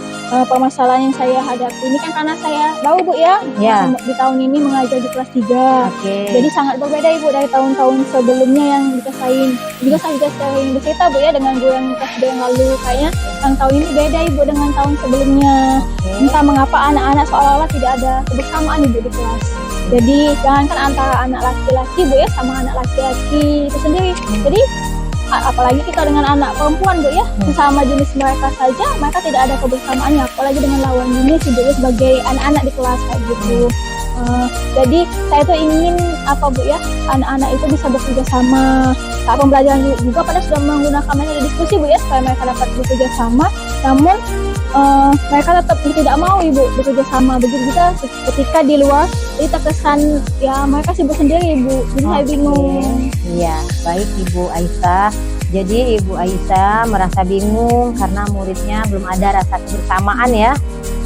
[SPEAKER 2] Permasalahan yang saya hadapi ini kan karena saya baru Bu ya,
[SPEAKER 1] Ya.
[SPEAKER 2] di tahun ini mengajar di kelas 3.
[SPEAKER 1] Oke.
[SPEAKER 2] Jadi sangat berbeda Ibu dari tahun-tahun sebelumnya yang dikasain. Juga saya juga sering bercerita Bu ya dengan guru yang kelas 2 yang lalu. Kayaknya yang tahun ini beda Ibu dengan tahun sebelumnya.
[SPEAKER 1] Oke.
[SPEAKER 2] Entah mengapa anak-anak seolah-olah tidak ada kebersamaan Ibu di kelas. Jadi jangankan antara anak laki-laki Bu ya sama anak laki-laki itu sendiri. Jadi apalagi kita dengan anak perempuan Bu ya, sesama jenis mereka saja mereka tidak ada kebersamaannya, apalagi dengan lawan jenis Ibu ya, sebagai anak-anak di kelas kayak gitu. Jadi saya tuh ingin apa Bu ya, anak-anak itu bisa bekerja sama. Saat pembelajaran juga pada sudah menggunakan metode diskusi Bu ya, supaya mereka dapat bekerja sama. Namun mereka tetap tidak mau Ibu bekerja sama. Begitu juga ketika di luar, jadi terkesan ya mereka sibuk sendiri Ibu. Jadi saya bingung.
[SPEAKER 1] Iya, baik Ibu Aisyah. Jadi Ibu Aisyah merasa bingung karena muridnya belum ada rasa kebersamaan ya,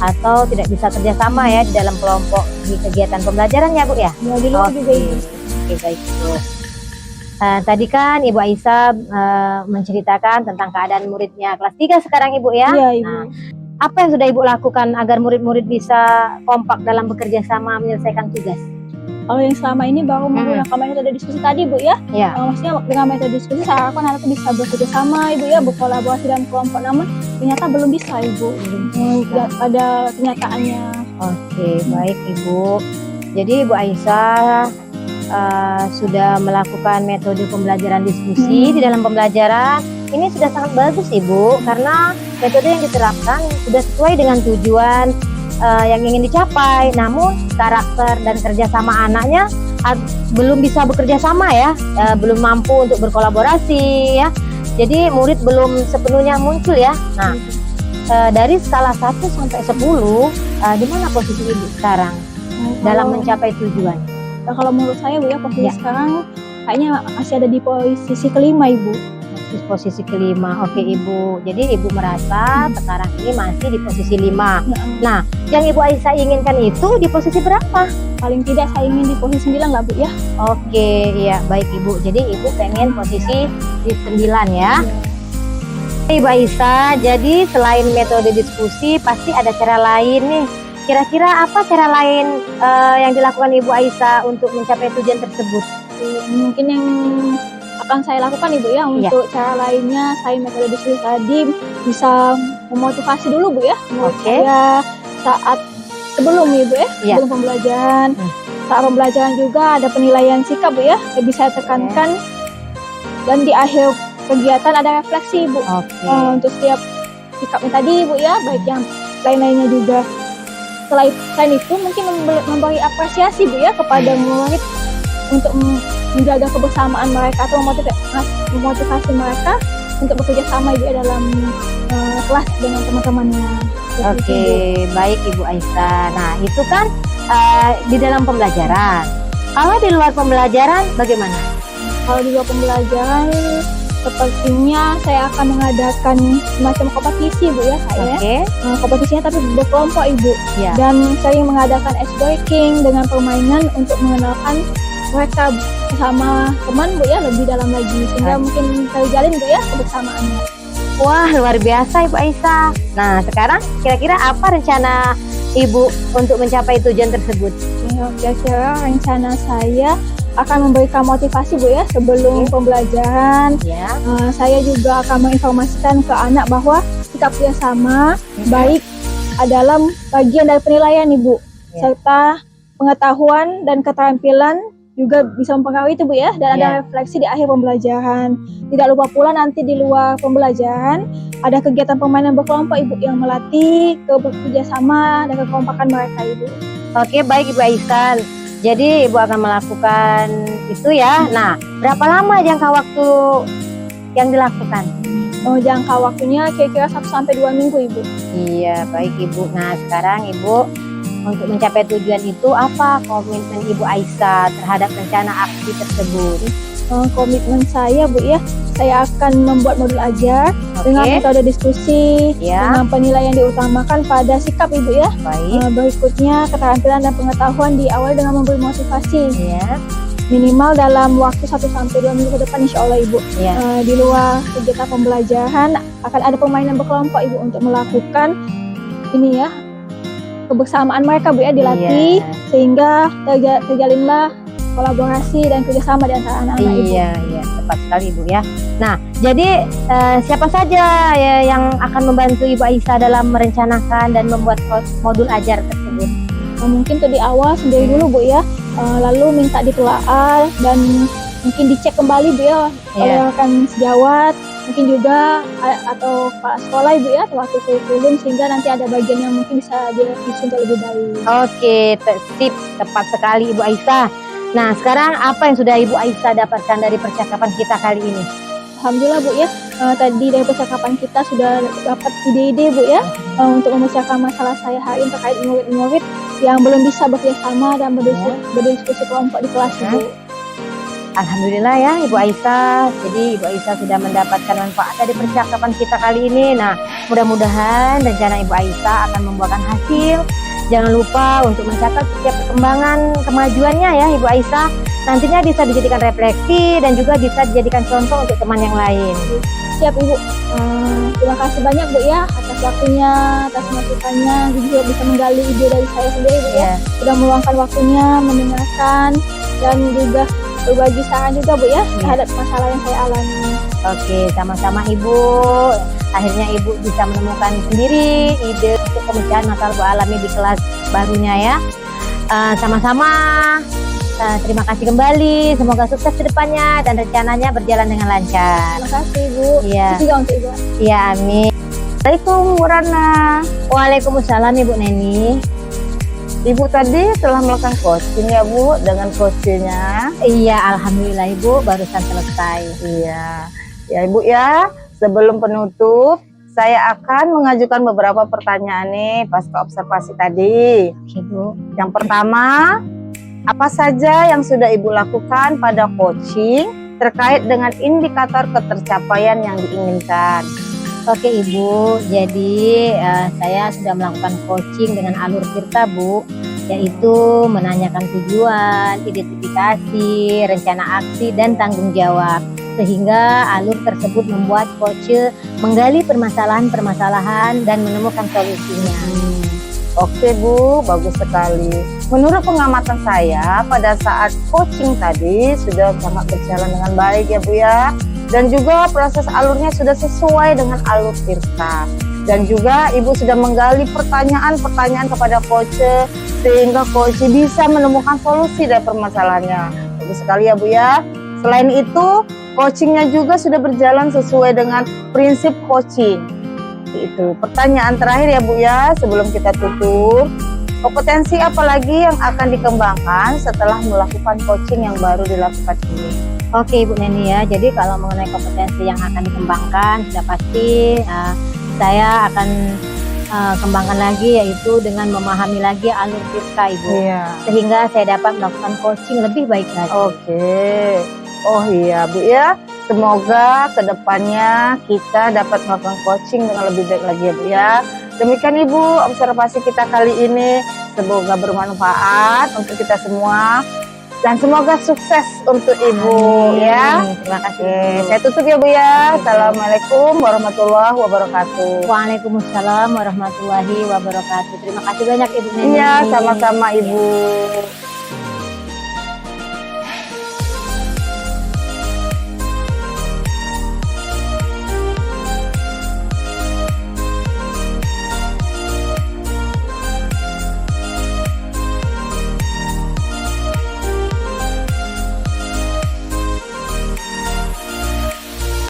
[SPEAKER 1] atau tidak bisa kerjasama ya di dalam kelompok di kegiatan pembelajaran ya Bu ya?
[SPEAKER 2] Ya di luar juga Ibu.
[SPEAKER 1] Oke, baik Bu. Tadi kan Ibu Aisyah menceritakan tentang keadaan muridnya kelas 3 sekarang Ibu ya?
[SPEAKER 2] Iya Ibu.
[SPEAKER 1] Nah, apa yang sudah Ibu lakukan agar murid-murid bisa kompak dalam bekerja sama menyelesaikan tugas?
[SPEAKER 2] Kalau yang selama ini baru menggunakan metode diskusi tadi Bu ya.
[SPEAKER 1] Ya.
[SPEAKER 2] Maksudnya dengan metode diskusi saya harapkan anak itu bisa bekerja sama Ibu ya, berkolaborasi dalam kelompok. Namun ternyata belum bisa Ibu. Pada kenyataannya.
[SPEAKER 1] Oke, baik Ibu. Jadi Ibu Aisyah sudah melakukan metode pembelajaran diskusi di dalam pembelajaran. Ini sudah sangat bagus Ibu, karena metode yang diterapkan sudah sesuai dengan tujuan yang ingin dicapai. Namun karakter dan kerjasama anaknya belum bisa bekerja sama ya, belum mampu untuk berkolaborasi ya. Jadi murid belum sepenuhnya muncul ya. Nah, dari skala 1 sampai 10, di mana posisi Ibu sekarang dalam mencapai tujuan?
[SPEAKER 2] Nah, kalau menurut saya Bu ya, posisi sekarang kayaknya masih ada di posisi kelima Ibu.
[SPEAKER 1] Posisi kelima. Oke Ibu. Jadi Ibu merasa sekarang ini masih di posisi 5. Nah, yang Ibu Aisyah inginkan itu di posisi berapa?
[SPEAKER 2] Paling tidak saya ingin di posisi 9 lah Bu ya.
[SPEAKER 1] Oke, iya baik Ibu. Jadi Ibu pengen posisi di 9 ya. Ibu Aisyah, jadi selain metode diskusi pasti ada cara lain nih. Kira-kira apa cara lain yang dilakukan Ibu Aisyah untuk mencapai tujuan tersebut?
[SPEAKER 2] Mungkin yang akan saya lakukan Ibu ya, untuk cara lainnya saya metode diskusi tadi bisa memotivasi dulu Bu ya.
[SPEAKER 1] Oke.
[SPEAKER 2] Ya, saat sebelum Ibu ya, sebelum pembelajaran. Saat pembelajaran juga ada penilaian sikap Bu ya, lebih saya tekankan. Dan di akhir kegiatan ada refleksi Ibu. Untuk setiap sikapnya tadi Bu ya, baik yang lain-lainnya juga. Selain itu mungkin memberi apresiasi Bu ya kepada murid untuk menjaga kebersamaan mereka atau memotivasi mereka untuk bekerja sama Ibu ya dalam kelas dengan teman-temannya. Seperti
[SPEAKER 1] Oke,
[SPEAKER 2] itu, Ibu.
[SPEAKER 1] baik Ibu Aisyah. Nah, itu kan di dalam pembelajaran. Kalau di luar pembelajaran bagaimana?
[SPEAKER 2] Kalau di luar pembelajaran sepertinya saya akan mengadakan semacam kompetisi Bu ya saya.
[SPEAKER 1] Oke,
[SPEAKER 2] Kompetisinya tapi berkelompok Ibu.
[SPEAKER 1] ya.
[SPEAKER 2] Dan sering mengadakan ice breaking dengan permainan untuk mengenalkan mereka bersama teman Bu ya lebih dalam lagi sehingga mungkin terjalin Bu ya kebersamaannya.
[SPEAKER 1] Wah, luar biasa Ibu Aisyah. Nah, sekarang kira-kira apa rencana Ibu untuk mencapai tujuan tersebut?
[SPEAKER 2] Ya, kira-kira rencana saya akan memberikan motivasi Bu ya sebelum pembelajaran.
[SPEAKER 1] Ya.
[SPEAKER 2] Saya juga akan menginformasikan ke anak bahwa sikap kerjasama baik adalah bagian dari penilaian Ibu,
[SPEAKER 1] Ya.
[SPEAKER 2] serta pengetahuan dan keterampilan juga bisa mempengaruhi itu Bu ya, dan ada
[SPEAKER 1] Ya.
[SPEAKER 2] refleksi di akhir pembelajaran. Tidak lupa pula nanti di luar pembelajaran ada kegiatan permainan berkelompok Ibu yang melatih kerjasama dan kekompakan mereka Ibu.
[SPEAKER 1] Oke, baik Ibu Aisyah. Jadi Ibu akan melakukan itu ya. Nah, berapa lama jangka waktu yang dilakukan?
[SPEAKER 2] Jangka waktunya kira-kira 1-2 minggu Ibu.
[SPEAKER 1] Iya, baik Ibu. Nah, sekarang Ibu untuk mencapai tujuan itu apa komitmen Ibu Aisyah terhadap rencana aksi tersebut?
[SPEAKER 2] Komitmen saya Bu ya, saya akan membuat modul ajar dengan
[SPEAKER 1] Oke,
[SPEAKER 2] metode diskusi
[SPEAKER 1] ya,
[SPEAKER 2] dengan penilaian diutamakan pada sikap Ibu ya.
[SPEAKER 1] baik.
[SPEAKER 2] Berikutnya keterampilan dan pengetahuan diawali dengan memberi motivasi
[SPEAKER 1] Ya,
[SPEAKER 2] minimal dalam waktu 1-2 minggu ke depan insya Allah Ibu.
[SPEAKER 1] ya.
[SPEAKER 2] Di luar kegiatan pembelajaran akan ada permainan berkelompok Ibu untuk melakukan ini ya kebersamaan mereka Bu ya dilatih
[SPEAKER 1] Iya.
[SPEAKER 2] sehingga terjalinlah kolaborasi dan kerjasama di antara anak-anak Ibu.
[SPEAKER 1] Iya, iya, tepat sekali Ibu ya. Nah, jadi siapa saja ya yang akan membantu Ibu Aisyah dalam merencanakan dan membuat modul ajar tersebut?
[SPEAKER 2] Mungkin tuh di awal sendiri dulu Bu ya, lalu minta ditelaah dan mungkin dicek kembali Bu ya oleh
[SPEAKER 1] Iya.
[SPEAKER 2] rekan sejawat, mungkin juga atau kepala sekolah Ibu ya waktu kurikulum sehingga nanti ada bagian yang mungkin bisa direvisi untuk lebih baik.
[SPEAKER 1] Oke, sip, tepat sekali Ibu Aisyah. Nah, sekarang apa yang sudah Ibu Aisyah dapatkan dari percakapan kita kali ini?
[SPEAKER 2] Alhamdulillah Bu ya, tadi dari percakapan kita sudah dapat ide-ide Bu ya untuk memecahkan masalah saya hari ini terkait murid-murid yang belum bisa bekerjasama dan berdiskusi kelompok di kelas Ibu.
[SPEAKER 1] Alhamdulillah ya Ibu Aisyah. Jadi Ibu Aisyah sudah mendapatkan manfaat dari percakapan kita kali ini. Nah, mudah-mudahan rencana Ibu Aisyah akan membuahkan hasil. Jangan lupa untuk mencatat setiap perkembangan kemajuannya ya Ibu Aisyah. Nantinya bisa dijadikan refleksi dan juga bisa dijadikan contoh untuk teman yang lain.
[SPEAKER 2] Siap Ibu. Terima kasih banyak Bu ya atas waktunya, atas masukannya, juga bisa menggali ide dari saya sendiri Bu ya.
[SPEAKER 1] Ya.
[SPEAKER 2] Sudah meluangkan waktunya mendengarkan dan juga berbagi saran juga Bu ya terhadap masalah yang saya alami.
[SPEAKER 1] Oke, sama-sama Ibu. Akhirnya Ibu bisa menemukan sendiri ide untuk pemecahan masalah Bu alami di kelas barunya ya. Sama-sama. Terima kasih kembali. Semoga sukses ke depannya dan rencananya berjalan dengan lancar.
[SPEAKER 2] Terima kasih Bu.
[SPEAKER 1] Iya.
[SPEAKER 2] Itu juga untuk Ibu.
[SPEAKER 1] Iya, amin.
[SPEAKER 3] Assalamualaikum Bu Rana.
[SPEAKER 1] Waalaikumsalam Ibu Neni.
[SPEAKER 3] Ibu tadi telah melakukan coaching ya Bu dengan coachnya.
[SPEAKER 1] Iya, alhamdulillah Ibu barusan selesai.
[SPEAKER 3] Iya. Ya Ibu ya, sebelum penutup saya akan mengajukan beberapa pertanyaan nih pasca observasi tadi.
[SPEAKER 1] Oke, Bu.
[SPEAKER 3] Yang pertama, apa saja yang sudah Ibu lakukan pada coaching terkait dengan indikator ketercapaian yang diinginkan?
[SPEAKER 1] Oke Ibu, jadi saya sudah melakukan coaching dengan alur Tirta Bu, yaitu menanyakan tujuan, identifikasi, rencana aksi, dan tanggung jawab. Sehingga alur tersebut membuat coach menggali permasalahan-permasalahan dan menemukan solusinya.
[SPEAKER 3] Oke Bu, bagus sekali. Menurut pengamatan saya pada saat coaching tadi sudah sangat berjalan dengan baik ya Bu ya. Dan juga proses alurnya sudah sesuai dengan alur Tirta. Dan juga Ibu sudah menggali pertanyaan-pertanyaan kepada coach sehingga coach bisa menemukan solusi dari permasalahannya. Bagus sekali ya Bu ya. Selain itu, coachingnya juga sudah berjalan sesuai dengan prinsip coaching. Itu pertanyaan terakhir ya Bu ya sebelum kita tutup. Kompetensi apa lagi yang akan dikembangkan setelah melakukan coaching yang baru dilakukan ini?
[SPEAKER 1] Oke Ibu Neni ya, jadi kalau mengenai kompetensi yang akan dikembangkan sudah pasti saya akan kembangkan lagi, yaitu dengan memahami lagi alur tirta Ibu,
[SPEAKER 3] Iya.
[SPEAKER 1] sehingga saya dapat melakukan coaching lebih baik lagi.
[SPEAKER 3] Oke. Oh iya Bu ya, semoga kedepannya kita dapat melakukan coaching dengan lebih baik lagi ya Bu ya. Demikian Ibu observasi kita kali ini, semoga bermanfaat untuk kita semua dan semoga sukses untuk Ibu ya.
[SPEAKER 1] Terima kasih.
[SPEAKER 3] Oke, saya tutup ya Bu ya. Assalamualaikum warahmatullahi wabarakatuh.
[SPEAKER 1] Waalaikumsalam warahmatullahi wabarakatuh. Terima kasih banyak Ibu Neni.
[SPEAKER 3] Iya, sama-sama Ibu.